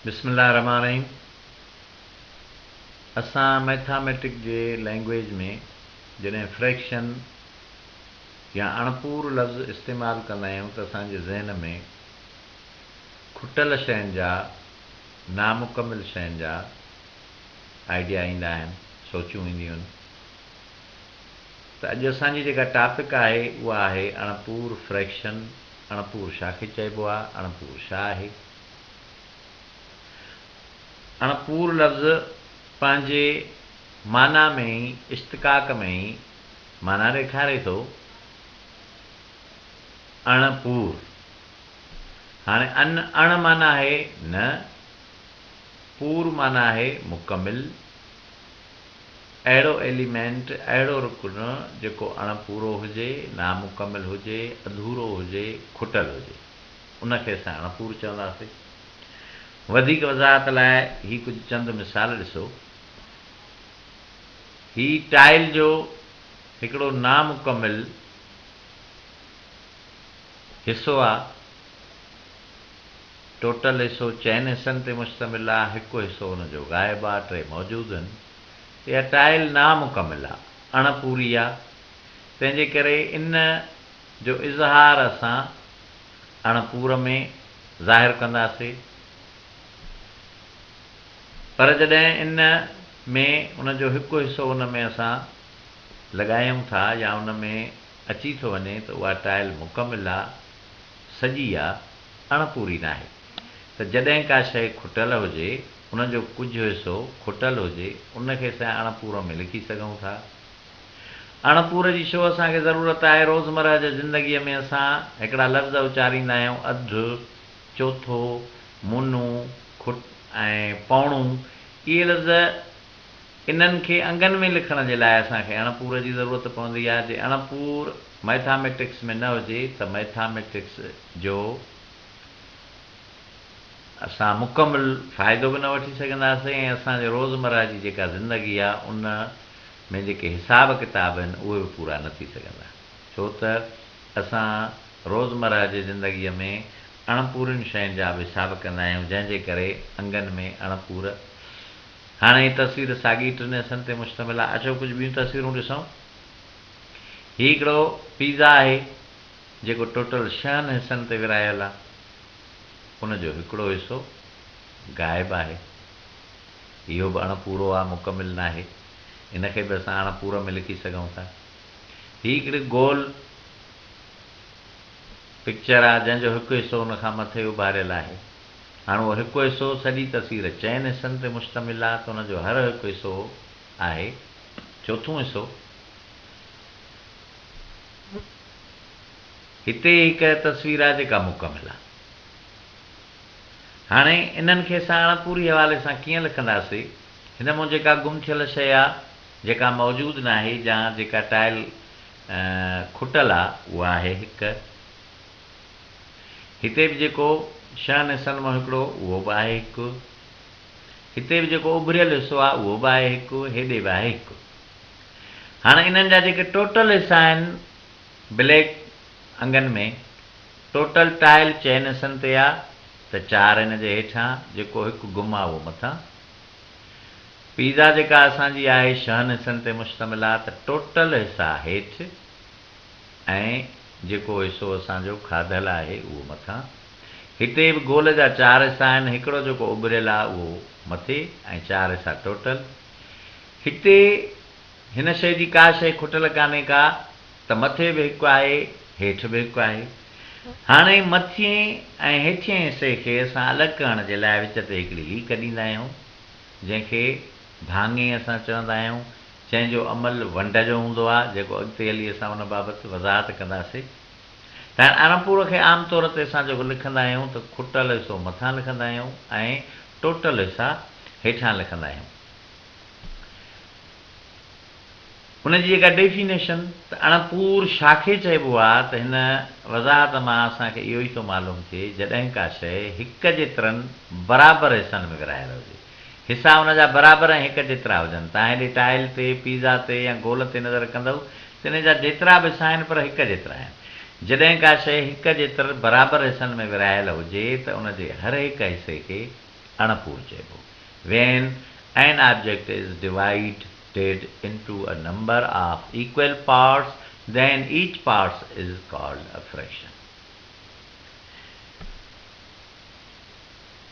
बिस्मिल्लाह रहमान रहीम। असां मैथामेटिक जे लैंग्वेज में जॾहिं फ्रैक्शन या अणपूर लफ़्ज़ इस्तेमालु कंदा आहियूं त असांजे ज़हन में खुटल शयुनि जा, नामुकमिल शयुनि जा आइडिया ईंदा आहिनि, सोचूं ईंदियूं आहिनि। त अॼु असांजी जेका टॉपिक आहे उहा आहे अणपूर फ्रैक्शन। अणपूर छाखे चइबो आहे, अणपूर छा आहे? अणपूर लफ़्ज़ पंहिंजे माना में ई, इश्तिक़ाक़ में ई माना ॾेखारे थो अणपूर। हाणे अण माना आहे न, पूर माना आहे मुकमिल। अहिड़ो एलिमेंट, अहिड़ो रुकन जेको अणपूरो हुजे, नामुकमिल हुजे, अधूरो हुजे, खुटल हुजे, उनखे असां अणपूर चवंदासीं। वधीक वज़ाहत लाइ ही कुझु चंद मिसाल ॾिसो। ही टाइल जो हिकिड़ो नामुकमिल हिसो आहे। टोटल हिसो 4 हिसनि ते मुश्तमिल आहे, हिकु हिसो हुनजो ग़ाइबु आहे, 3 मौजूदु आहिनि। इहा टाइल नामुकमिल आहे, अणपूरी आहे। तंहिंजे करे इन जो इज़हार असां अणपूर में ज़ाहिर कंदासीं। पर जॾहिं इन में उनजो हिकु हिसो उन में असां लॻायूं था या उन में अची थो वञे त उहा टाइल मुकमिल आहे, सॼी आहे, अणपूरी न आहे। त जॾहिं का शइ खुटल हुजे, उनजो कुझु हिसो खुटल हुजे, उनखे असां अणपूर में लिखी सघूं था। अणपूर जी छो असांखे ज़रूरत आहे? रोज़मर्रा जी ज़िंदगीअ में असां हिकिड़ा लफ़्ज़ उचारींदा आहियूं, अधु, चोथो, मुनो, खुट ऐं पौणो। इहे लफ़्ज़ इन्हनि खे अंगनि में लिखण जे लाइ असांखे अणपूर जी ज़रूरत पवंदी आहे। जे अणपूर मैथामेटिक्स में न हुजे त मैथामेटिक्स जो असां मुकमिल फ़ाइदो बि न वठी सघंदासीं ऐं असांजे रोज़मर्रा जी जेका ज़िंदगी आहे उन में जेके हिसाब किताब आहिनि उहे बि पूरा न थी सघंदा। छो त असां रोज़मर्रा जी ज़िंदगीअ में अणपूरनि शयुनि जा बि हिसाब कंदा आहियूं, जंहिंजे करे अंगनि में अणपूर। हाणे हीअ तस्वीर साॻी 3 हिसनि ते मुश्तमिल आहे। अचो कुझु ॿियूं तस्वीरूं ॾिसूं। हीउ हिकिड़ो पिज़्ज़ा आहे जेको टोटल 6 हिसनि ते विरायल आहे। उनजो हिकिड़ो हिसो ग़ाइबु आहे, इहो बि अणपूरो आहे, मुकमिल न आहे। इनखे बि असां अणपूर में लिखी सघूं था। हीअ हिकिड़ी गोल पिक्चर आहे जंहिंजो हिकु हिसो उनखां मथे उभारियल आहे। हाणे उहो हिकु हिसो, सॼी तस्वीर 4 हिसनि ते मुश्तमिल आहे, त उनजो हर हिकु हिसो आहे चोथों हिसो। हिते हिकु तस्वीर आहे जेका मुकमिल आहे। हाणे इन्हनि खे असां अणपूरी हवाले सां कीअं लिखंदासीं? हिन मां जेका गुम थियल शइ आहे, जेका मौजूदु न आहे, या जेका टाइल खुटल आहे, उहा आहे 1। हिते बि जेको 6 हिसनि मां हिकिड़ो, उहो बि आहे 1। हिते बि जेको उभरियल हिसो आहे उहो बि आहे 1, हेॾे बि आहे 1। हाणे इन्हनि जा जेके टोटल हिसा आहिनि ब्लैक अंगनि में, टोटल टाइल 4 हिसनि ते आहे, त 4 हिन जे हेठां, जेको 1 गुम आहे उहो मथां। पिज़्ज़ा जेका असांजी आहे 6 हिसनि ते मुश्तमिल आहे, त टोटल हिसा हेठि ऐं जेको हिसो असांजो खाधल आहे उहो मथां। हिते बि गोल जा 4 हिसा आहिनि, हिकिड़ो जेको उभरियल आहे उहो मथे ऐं 4 हिसा टोटल। हिते हिन शइ जी का शइ खुटल कान्हे का, त मथे बि 1 आहे, हेठि बि 1 आहे। हाणे मथिएं ऐं हेठिएं हिसे खे असां अलॻि करण जे लाइ विच ते हिकिड़ी लीक ॾींदा आहियूं, जंहिंखे भाङे असां चवंदा आहियूं, जंहिंजो अमल वंड जो हूंदो आहे, जेको अॻिते हली असां उन बाबति वज़ाहत कंदासीं। त अणपूर खे आम तौर ते असां जेको लिखंदा आहियूं त खुटल हिसो मथां लिखंदा आहियूं ऐं टोटल हिसा हेठां लिखंदा आहियूं। उनजी जेका डेफिनेशन, त अणपूर छाखे चइबो आहे, त हिन वज़ाहत मां असांखे इहो ई थो मालूम थिए, जॾहिं का शइ 1 जेतिरनि बराबरि हिसनि में विरायल हुजे। हिसा हुनजा बराबरि ऐं 1 जेतिरा हुजनि। तव्हां हेॾे टाइल ते, पिज़्ज़ा ते या गोल ते नज़र कंदव त हिन जा जेतिरा बि हिसा आहिनि पर 1 जेतिरा आहिनि। जॾहिं का शइ 1 जेतिरे बराबरि हिसनि में विरायल हुजे त उनजे हर हिकु हिसे खे अणपूर चइबो। When an object is divided into a number of equal parts, then each part is called a fraction.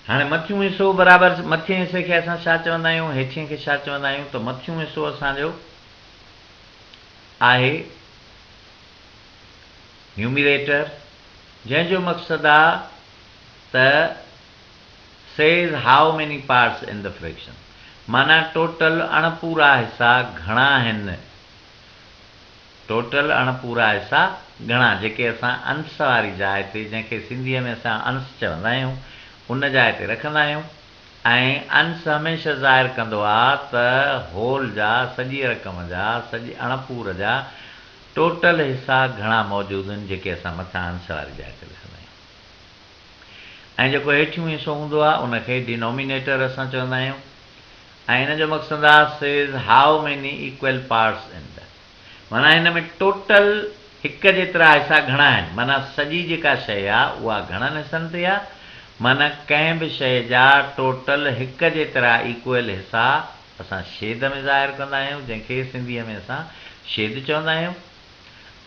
हाणे मथियूं हिसो बराबरि मथे हिसे खे असां छा चवंदा आहियूं, हेठिए खे छा चवंदा आहियूं? त मथियूं हिसो असांजो आहे न्यूमिरेटर, जंहिंजो मक़सदु आहे त says how many parts in the fraction, माना टोटल अणपूरा हिसा घणा आहिनि, टोटल अणपूरा हिसा घणा, जेके असां अंश वारी जाइ ते, जंहिंखे सिंधीअ में असां अंश चवंदा आहियूं, उन जाइ ते रखंदा आहियूं। ऐं अंश हमेशह ज़ाहिर कंदो आहे त होल जा, सॼी रक़म जा, सॼी अणपूर जा टोटल हिसा घणा मौजूदु आहिनि, जेके असां मथां अंश वारी जाइ ते लिखंदा आहियूं। ऐं जेको हेठियूं हिसो हूंदो आहे उनखे डिनोमिनेटर असां चवंदा आहियूं। ऐं हिन जो मक़सदु आहे says how many equal parts in the, माना हिन में टोटल हिकु जेतिरा हिसा घणा आहिनि, माना सॼी जेका शइ आहे उहा घणनि हिसनि ते आहे, माना कंहिं बि शइ जा टोटल हिकु जेतिरा इक्वल हिसा असां छेद में ज़ाहिर कंदा आहियूं, जंहिंखे सिंधीअ में असां छेद चवंदा आहियूं।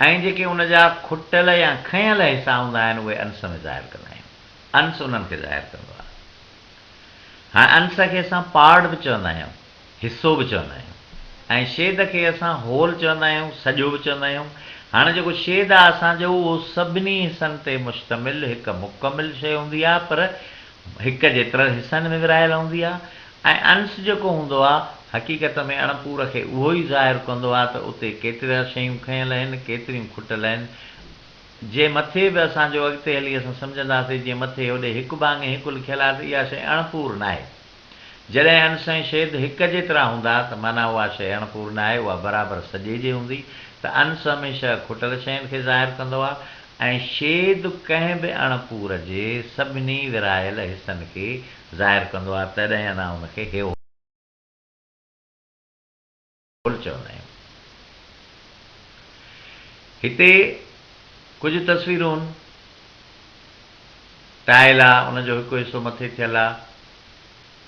ऐं जेके उन जा खुटल या खयल हिसा हूंदा आहिनि उहे अंश में ज़ाहिर कंदा आहियूं, अंश उन्हनि खे ज़ाहिर कंदो आहे। हाणे अंश खे असां पार्ट बि चवंदा आहियूं, हिसो बि चवंदा आहियूं, ऐं छेद खे असां होल चवंदा आहियूं, सॼो बि चवंदा आहियूं। हाणे जेको छेद आहे असांजो उहो सभिनी हिसनि ते मुश्तमिल हिकु मुकमिल शइ हूंदी आहे, पर हिकु जेतिरनि हिसनि में विरायल हूंदी आहे। ऐं अंश जेको हूंदो आहे हक़ीक़त में अणपूर खे उहो ई ज़ाहिर कंदो आहे त उते केतिरा शयूं खयल आहिनि, केतिरियूं खुटल आहिनि। जे मथे बि असांजो अॻिते हली असां सम्झंदासीं, जीअं मथे होॾे हिकु भाङे हिकु लिखियलु आहे त इहा शइ अणपूर न आहे। जॾहिं अंश ऐं छेद हिकु जेतिरा हूंदा त माना उहा शइ अणपूर न आहे, उहा बराबरि सॼे जी हूंदी। त अंश हमेशह खुटल शयुनि खे ज़ाहिर कंदो आहे ऐं छेद कंहिं बि अणपूर जे सभिनी विरायल हिसनि खे ज़ाहिर कंदो आहे, तॾहिं अञा हुनखे हे होल चवंदा आहियूं। हिते कुझु तस्वीरूं, टाइल आहे, उनजो हिकु हिसो मथे थियल आहे।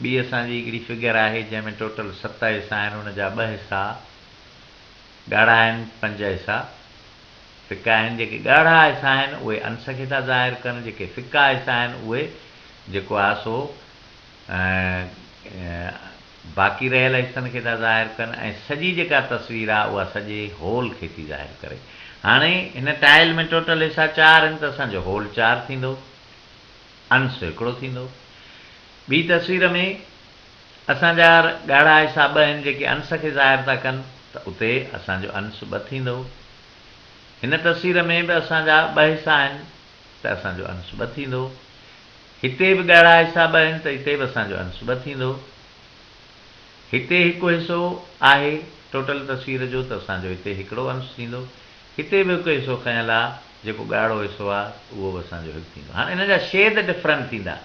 ॿी असांजी हिकिड़ी फिगर आहे जंहिंमें टोटल 7 हिसा आहिनि, उनजा 2 हिसा ॻाढ़ा आहिनि, 5 हिसा फिका आहिनि। जेके ॻाढ़ा हिसा आहिनि उहे अंश खे था ज़ाहिर कनि, जेके फिका हिसा आहिनि उहे जेको आहे सो बाक़ी रहियल हिसनि खे था ज़ाहिर कनि। ऐं सॼी जेका तस्वीर आहे उहा सॼे होल खे थी ज़ाहिर करे। हाणे हिन टाइल में टोटल हिसा 4 आहिनि त असांजो होल 4 थींदो, अंश हिकिड़ो थींदो। ॿी तस्वीर में असांजा ॻाढ़ा हिसा 2 आहिनि जेके अंश खे ज़ाहिर था कनि, त उते असांजो अंश 2 थींदो। हिन तस्वीर में बि असांजा 2 हिसा आहिनि त असांजो अंश 2 थींदो। हिते बि ॻाढ़ा हिसा 2 आहिनि त हिते बि असांजो अंश 2 थींदो। हिते हिकु हिसो आहे टोटल तस्वीर जो त असांजो हिते हिकिड़ो अंश थींदो। हिते बि हिकु हिसो खयल आहे, जेको ॻाढ़ो हिसो आहे उहो बि असांजो हिकु थींदो। हाणे हिन जा छेद डिफरेंट थींदा।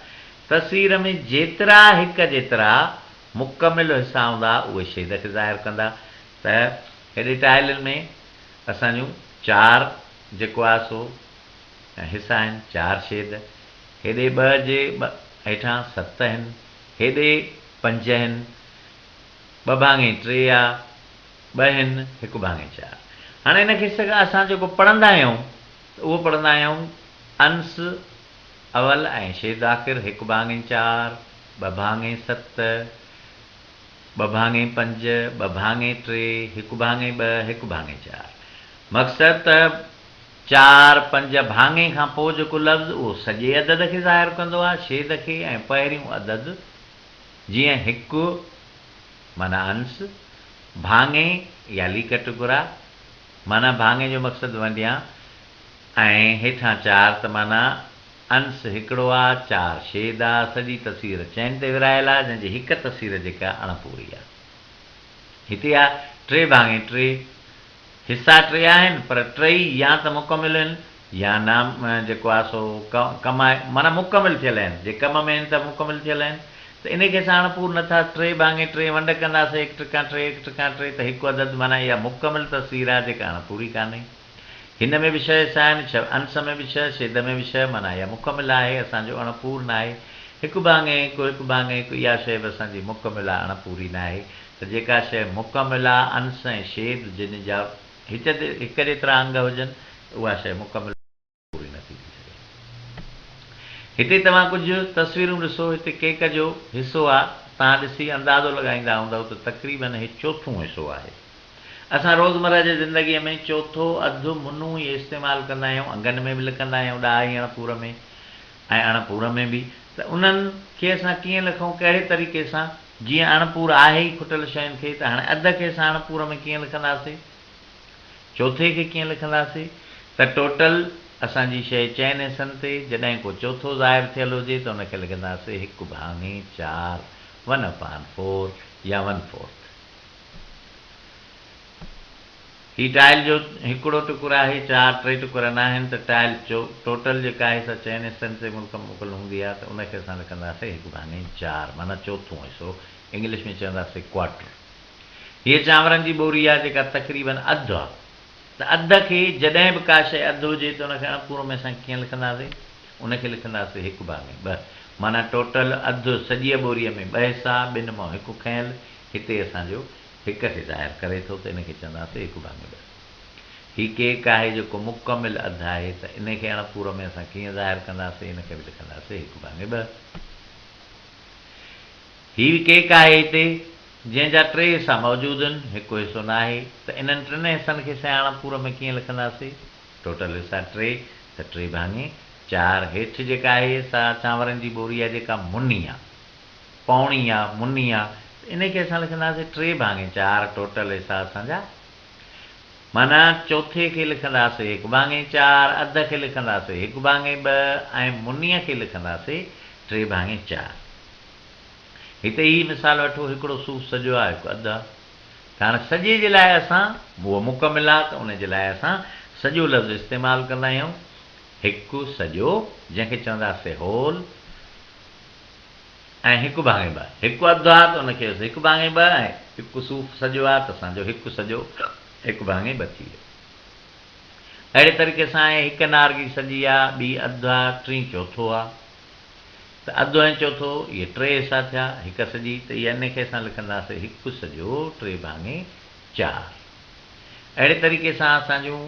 तस्वीर में जेतिरा हिकु जेतिरा मुकमिल हिसा हूंदा उहे छेद खे ज़ाहिर कंदा। त हेॾे टाइलनि में असांजूं 4 जेको आहे सो हिसा आहिनि, 4 छेद। हेॾे 2 जे हेठां 7 आहिनि, हेॾे 5 आहिनि, 2/3 आहे, 2 आहिनि, 1/4। हाणे हिनखे असां जेको पढ़ंदा आहियूं उहो पढ़ंदा आहियूं अंश अवल ऐं छेद आख़िर 1/4, 2/7, 2/5, 2/3, 1/2, 1/4। मक़सदु त 4, 5 भाङे खां पोइ जेको लफ़्ज़ उहो सॼे अदद खे ज़ाहिर कंदो आहे, छेद खे। ऐं पहिरियों अदद जीअं 1 माना अंश, भाङे या लीक टुकड़ा माना भाङे जो मक़सदु वंडिया, ऐं हेठां 4 त माना अंश हिकिड़ो आहे, 4 छेद आहे। सॼी तस्वीर चैन ते विरायल आहे, जंहिंजी हिकु तस्वीर जेका अणपूरी आहे। हिते आहे 3/3, हिसा 3 आहिनि पर 3 या त मुकमिल आहिनि या नाम जेको आहे सो कम आहे, माना मुकमिल थियल आहिनि। जे कम में आहिनि त मुकमिल थियल आहिनि, त इनखे असां अणपूर नथा। 3/3 वंड कंदासीं 1/3, 1/3 त हिकु अदद, माना इहा मुकमिल तस्वीर आहे जेका अणपूरी कान्हे। हिन में बि 6 हिसा आहिनि, अंश में बि 6, छेद में बि 6, माना इहा मुकमिल आहे, असांजो अणपूर न आहे। हिकु भाङे हिकु हिकु भाङे हिकु इहा शइ बि असांजी मुकमिल आहे, अणपूरी न आहे। त जेका शइ मुकमिल आहे, अंश ऐं छेद जिन जा हिक जेतिरा अंग हुजनि, उहा शइ मुकमिल पूरी नथी थी सघे। हिते तव्हां कुझु तस्वीरूं ॾिसो, हिते केक जो हिसो आहे, तव्हां ॾिसी अंदाज़ो लॻाईंदा हूंदव त तक़रीबन हीउ चोथों हिसो आहे। असां रोज़मर्रा जी ज़िंदगीअ में चोथो अधु मुनूं इहे इस्तेमालु कंदा आहियूं, अंगनि में बि लिखंदा आहियूं, ॾाही अणपूर में ऐं अणपूर में बि। त उन्हनि खे असां कीअं लिखूं, कहिड़े तरीक़े सां? जीअं अणपूर आहे ई खुटल शयुनि खे, त हाणे अध खे असां अणपूर में कीअं लिखंदासीं, चोथे खे कीअं लिखंदासीं? त टोटल असांजी शइ चइनि हिसनि ते, जॾहिं को चोथो ज़ाहिर थियल हुजे त उनखे लिखंदासीं 1/4, 1/4 या 1/4। हीउ टाइल जो हिकिड़ो टुकुर आहे, 4 टे टुकुर न आहिनि, त टाइल टोटल जेका आहे सा चइनि हिसनि ते मुकमल हूंदी आहे, त उनखे असां लिखंदासीं 1/4, माना चोथों हिसो, इंग्लिश में चवंदासीं क्वार्टर। हीअ चांवरनि जी बोरी आहे जेका तक़रीबन अधु आहे। त अध खे जॾहिं बि का शइ अधु हुजे त उनखे अणपूर में असां कीअं लिखंदासीं? उनखे लिखंदासीं 1/2, माना टोटल अधु सॼीअ बोरीअ में 2 हिसा, 2 मां हिकु खयल, हिते असांजो हिक खे ज़ाहिर करे थो, त इनखे चवंदासीं 1/2। हीउ केक आहे जेको मुकमिल अधु आहे, त इनखे अणपूर में असां कीअं ज़ाहिर कंदासीं? इनखे बि लिखंदासीं 1/2। हीउ केक आहे हिते जंहिंजा 3 हिसा मौजूदु आहिनि, हिकु हिसो न आहे, त इन्हनि 3 हिसनि खे असां अणपूर में कीअं लिखंदासीं? टोटल हिसा 3, त 3/4। हेठि जेका आहे सा चांवरनि जी बोरी आहे जेका मुनी आहे, पौणी आहे, मुनी आहे, इनखे असां लिखंदासीं 3/4। टोटल हिसा असांजा, माना चोथे खे लिखंदासीं 1/4, अध खे लिखंदासीं 1/2 ऐं मुनीअ खे लिखंदासीं 3/4। हिते ही मिसाल वठो, हिकिड़ो सूफ़ सॼो आहे, हिकु अधु आहे। त हाणे सॼे जे लाइ असां, उहो मुकमिल आहे, त उनजे लाइ असां सॼो लफ़्ज़ इस्तेमालु कंदा आहियूं, हिकु सॼो, जंहिंखे चवंदासीं होल, ऐं 1/2। हिकु अधु आहे त उनखे 1/2, ऐं हिकु सूफ़ सॼो आहे त असांजो हिकु सॼो 1/2 थी वियो। अहिड़े तरीक़े सां हिकु नारगी सॼी आहे, ॿी अधु आहे, टीं चोथो आहे, त अधु ऐं चोथो इहे 3 हिसा थिया, हिकु सॼी, त इहा इनखे असां लिखंदासीं हिकु सॼो 3/4। अहिड़े तरीक़े सां असां जूं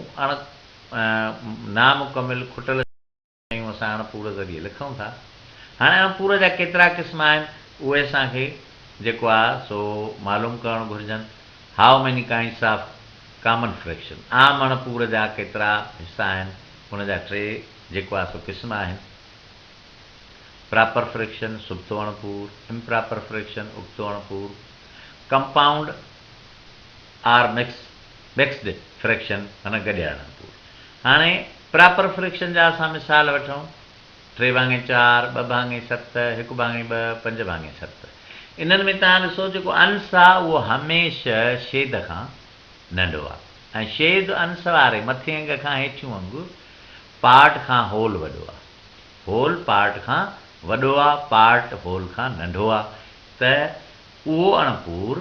नामुकमिल खुटल शयूं असां अणपूर ज़रिए लिखूं था। हाणे अणपूर जा केतिरा क़िस्म आहिनि, उहे असांखे जेको आहे सो मालूम करणु घुरिजनि। How many kinds of common fraction, आम अणपूर जा केतिरा हिसा आहिनि, हुनजा 3 जेको आहे सो क़िस्म आहिनि। प्रॉपर फ्रैक्शन सुबतो अणपूर, इम्प्रॉपर फ्रैक्शन उबतो अणपूर, कंपाउंड आर मिक्स्ड फ्रैक्शन, माना गॾियल अणपूर। हाणे प्रॉपर फ्रैक्शन जा असां मिसाल वठूं, 3/4, 2/7, 1/2, 5/7। इन्हनि में तव्हां ॾिसो जेको अंश आहे उहो हमेशह छेद खां नंढो आहे, ऐं छेद अंश वारे मथे अंग खां हेठियूं अंग पार्ट खां होल वॾो आहे, होल पार्ट खां वॾो आहे, पार्ट होल खां नंढो आहे। त उहो अणपूर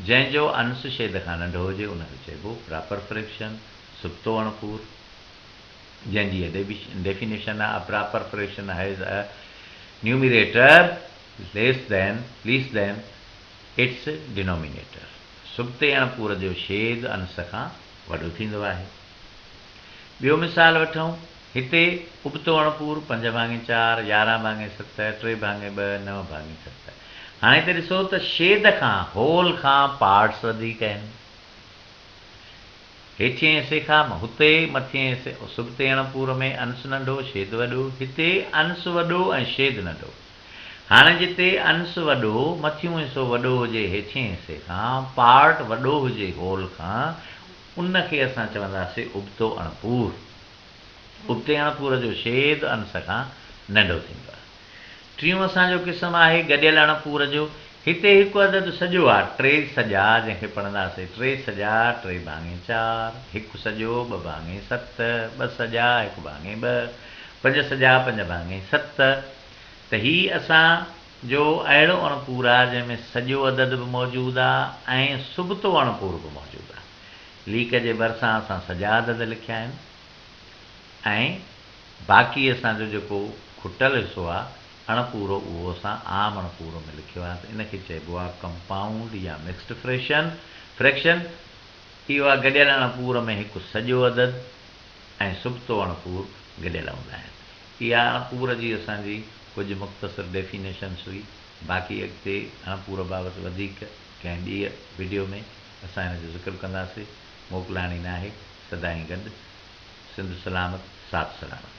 जंहिंजो अंश छेद खां नंढो हुजे उनखे चइबो प्रॉपर फ्रैक्शन। सुबतो अणपूर जंहिंजी डेफिनेशन आहे, proper fraction has a numerator less than its denominator. सुबते अणपूर जो छेद अंश खां वॾो थींदो आहे। ॿियो मिसाल वठूं, हिते उबतो अणपूर 5/4, 11/7, 3/2, 9/7। हाणे हिते ॾिसो त छेद खां होल खां पार्ट्स वधीक आहिनि, हेठिएं हिसे खां हुते मथे हिसे सुबते अणपूर में अंश नंढो छेद वॾो, हिते अंश वॾो ऐं छेद नंढो। हाणे जिते अंश वॾो मथियों हिसो वॾो हुजे हेठिएं हिसे खां, पार्ट वॾो हुजे होल खां, उनखे असां चवंदासीं उबतो अणपूर। उबते अणपूर जो छेद अंश खां नंढो थींदो आहे। टियों असांजो क़िस्म आहे गॾियल अणपूर जो। हिते हिकु अदद सॼो आहे, 3 सॼा, जंहिंखे पढ़ंदासीं 3 सॼा 3/4, हिकु सॼो 2/7, 2 सॼा 1/2, 5 सॼा 5/7। त हीअ असांजो अहिड़ो अणपूर आहे जंहिंमें सॼो अदद बि मौजूदु आहे ऐं सुबतो अणपूर बि मौजूदु आहे। लीक जे भरिसां असां सॼा अदद लिखिया आहिनि ऐं बाक़ी असांजो जेको खुटल हिसो आहे अणपूरो उहो असां आम अणपूरो में लिखियो आहे त इनखे चइबो आहे कंपाउंड या मिक्स्ड फ्रैक्शन। इहो आहे गॾियल अणपूर में हिकु सॼो अदद ऐं सुबतो अणपूर गॾियल हूंदा आहिनि। इहा अणपूर जी असांजी कुझु मुख़्तसिर डेफिनेशन्स हुई। बाक़ी अॻिते अणपूर बाबति वधीक कंहिं ॿिए वीडियो में असां हिन जो ज़िक्र कंदासीं। मोकिलाणी न आहे, सदाईं गॾु। सिंध सलामत, सात सलामत।